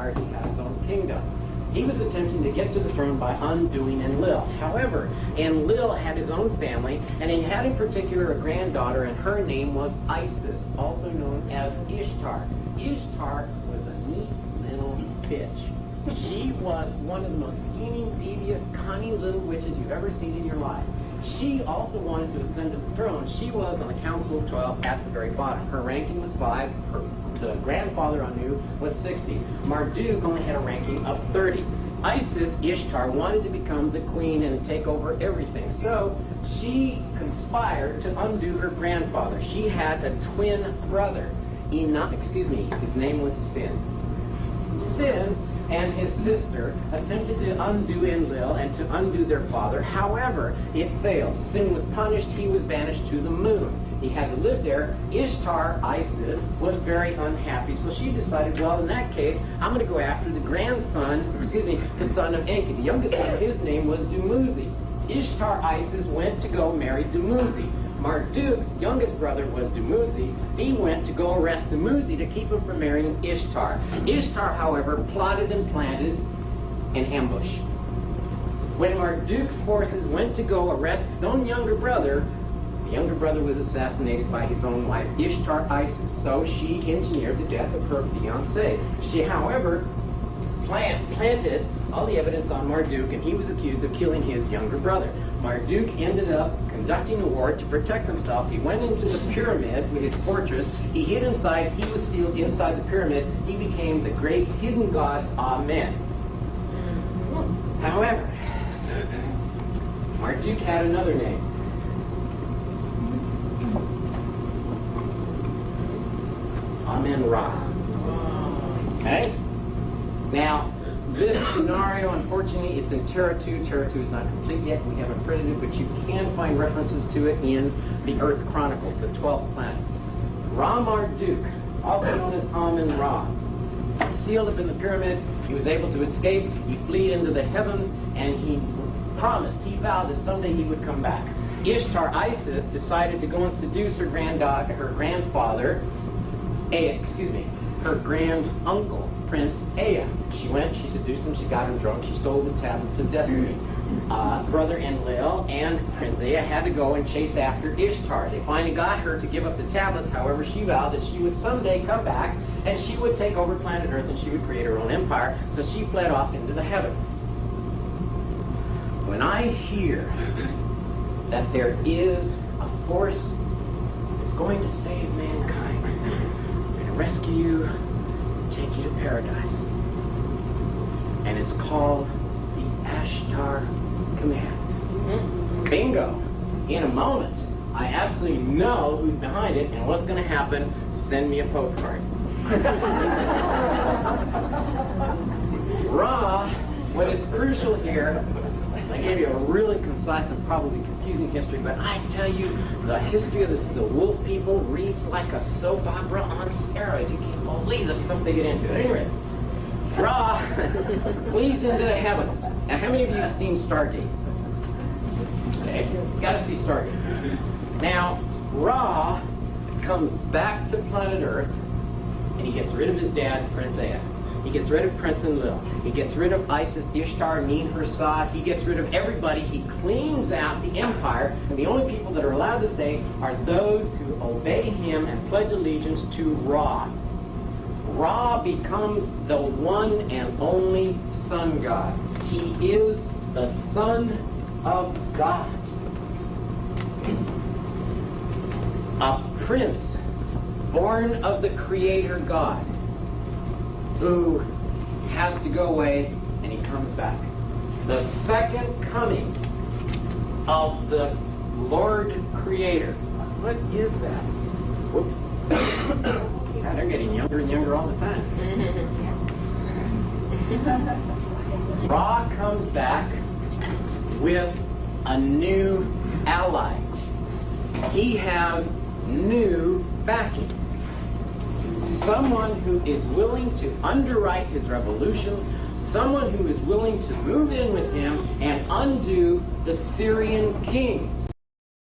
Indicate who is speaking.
Speaker 1: Ishtar, he had his own kingdom. He was attempting to get to the throne by undoing Enlil. However, Enlil had his own family, and he had in particular a granddaughter, and her name was Isis, also known as Ishtar. Ishtar was a neat little bitch. She was one of the most scheming, devious, cunning little witches you've ever seen in your life. She also wanted to ascend to the throne. She was on the Council of 12 at the very bottom. Her ranking was 5. The grandfather Anu was 60. Marduk only had a ranking of 30. Isis, Ishtar, wanted to become the queen and take over everything. So she conspired to undo her grandfather. She had a twin brother. His name was Sin. Sin and his sister attempted to undo Enlil and to undo their father. However, it failed. Sin was punished. He was banished to the moon. He had to live there. Ishtar, Isis, was very unhappy. So she decided, well, in that case, I'm going to go after the the son of Enki. The youngest one, his name was Dumuzi. Ishtar, Isis, went to go marry Dumuzi. Marduk's youngest brother was Dumuzi. He went to go arrest Dumuzi to keep him from marrying Ishtar. Ishtar, however, plotted and planted an ambush. When Marduk's forces went to go arrest his own younger brother, the younger brother was assassinated by his own wife, Ishtar Isis. So she engineered the death of her fiancé. She, however, planted all the evidence on Marduk, and he was accused of killing his younger brother. Marduk ended up conducting a war to protect himself. He went into the pyramid with his fortress. He hid inside. He was sealed inside the pyramid. He became the great hidden god Amen. However, Marduk had another name. Amen-Ra. Okay? Now, this scenario, unfortunately, it's in Terra 2. Terra 2 is not complete yet. We haven't printed it, but you can find references to it in the Earth Chronicles, the 12th planet. Ra-Marduk, also known as Amen-Ra, sealed up in the pyramid. He was able to escape. He fled into the heavens, and he vowed that someday he would come back. Ishtar, Isis, decided to go and seduce her her grand uncle, Prince Ea. She went, she seduced him, she got him drunk, she stole the tablets of destiny. Brother Enlil and Prince Ea had to go and chase after Ishtar. They finally got her to give up the tablets. However, she vowed that she would someday come back and she would take over planet Earth and she would create her own empire. So she fled off into the heavens. When I hear that there is a force that's going to save mankind, going to rescue you, take you to paradise, and it's called the Ashtar Command. Bingo! In a moment, I absolutely know who's behind it and what's going to happen. Send me a postcard. Ra, what is crucial here, I gave you a really concise and probably confusing history, but I tell you, the history of the wolf people reads like a soap opera on steroids. You can't believe the stuff they get into. At any rate, Ra flees into the heavens. Now, how many of you have seen Stargate? Okay, got to see Stargate. Now, Ra comes back to planet Earth, and he gets rid of his dad, Prince Ea. He gets rid of Prince Enlil. He gets rid of Isis, Ishtar, Nin-Hursad. He gets rid of everybody. He cleans out the empire, and the only people that are allowed to stay are those who obey him and pledge allegiance to Ra. Ra becomes the one and only sun god. He is the Son of God. A prince born of the Creator God, who has to go away and he comes back. The second coming of the Lord Creator. What is that? Whoops. Yeah, they're getting younger and younger all the time. Ra comes back with a new ally. He has new backing. Someone who is willing to underwrite his revolution, someone who is willing to move in with him and undo the Syrian king.